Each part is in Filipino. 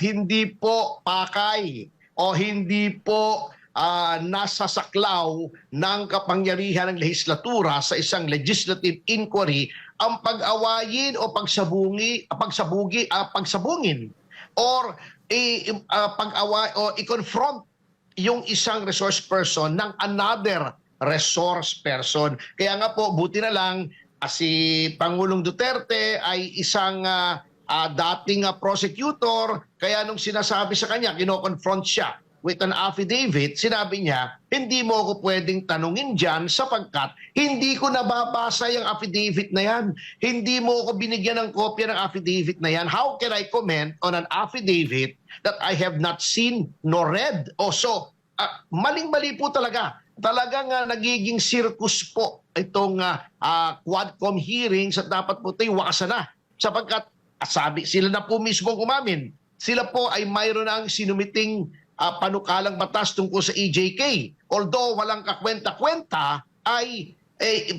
hindi po pakay o hindi po nasa saklaw ng kapangyarihan ng lehislatura sa isang legislative inquiry ang pag-awayin o pagsabungin or pag-away o i-confront yung isang resource person ng another resource person. Kaya nga po, buti na lang si Pangulong Duterte ay isang dating prosecutor, kaya nung sinasabi sa kanya, kino-confront siya with an affidavit, sinabi niya, hindi mo ako pwedeng tanungin dyan sapagkat hindi ko nababasa yung affidavit na yan. Hindi mo ako binigyan ng kopya ng affidavit na yan. How can I comment on an affidavit that I have not seen nor read? So, maling-mali po talaga. Talagang nagiging circus po itong Quadcom hearings at dapat po ito'y wakasan na. Sapagkat, sabi, sila na po mismo umamin. Sila po ay mayroon ng sinumiting panukalang batas tungkol sa EJK. Although walang kakwenta-kwenta, ay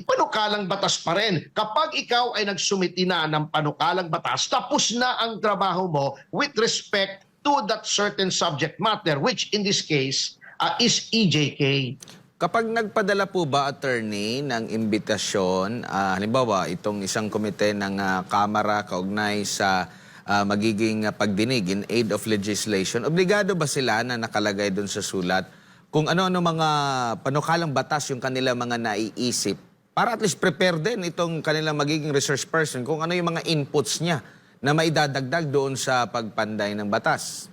panukalang batas pa rin. Kapag ikaw ay nagsumiti na ng panukalang batas, tapos na ang trabaho mo with respect to that certain subject matter, which in this case is EJK. Kapag nagpadala po ba, attorney, ng imbitasyon, halimbawa itong isang komite ng Kamara kaugnay sa magiging pagdinig in aid of legislation, obligado ba sila na nakalagay doon sa sulat kung ano-ano mga panukalang batas yung kanila mga naiisip para at least prepare din itong kanilang magiging resource person kung ano yung mga inputs niya na maidadagdag doon sa pagpanday ng batas?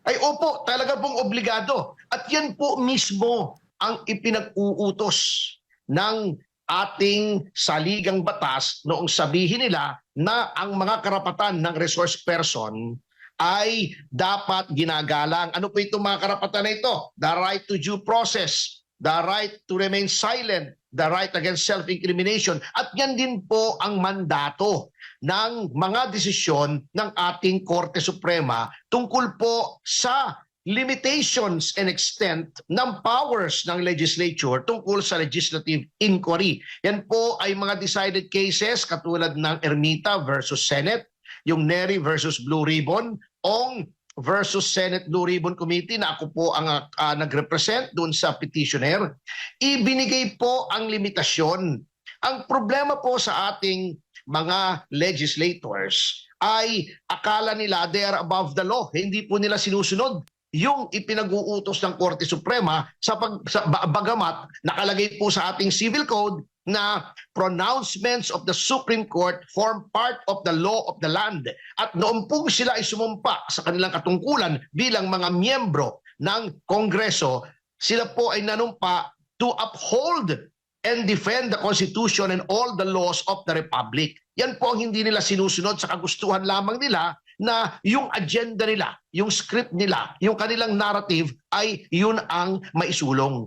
Ay opo, talaga pong obligado. At yan po mismo ang ipinag-uutos ng ating saligang batas noong sabihin nila na ang mga karapatan ng resource person ay dapat ginagalang. Ano po itong mga karapatan na ito? The right to due process, the right to remain silent, the right against self-incrimination. At yan din po ang mandato ng mga desisyon ng ating Korte Suprema tungkol po sa limitations and extent ng powers ng legislature tungkol sa legislative inquiry. Yan po ay mga decided cases katulad ng Ermita versus Senate, yung Neri versus Blue Ribbon, Ong versus Senate Blue Ribbon Committee na ako po ang nag-represent doon sa petitioner. Ibinigay po ang limitasyon. Ang problema po sa ating mga legislators ay akala nila they are above the law. Hindi po nila sinusunod yung ipinag-uutos ng Korte Suprema bagamat nakalagay po sa ating civil code na pronouncements of the Supreme Court form part of the law of the land. At noon po sila ay sumumpa sa kanilang katungkulan bilang mga miyembro ng Kongreso, sila po ay nanumpa to uphold and defend the Constitution and all the laws of the Republic. Yan po ang hindi nila sinusunod sa kagustuhan lamang nila na yung agenda nila, yung script nila, yung kanilang narrative ay yun ang maisulong.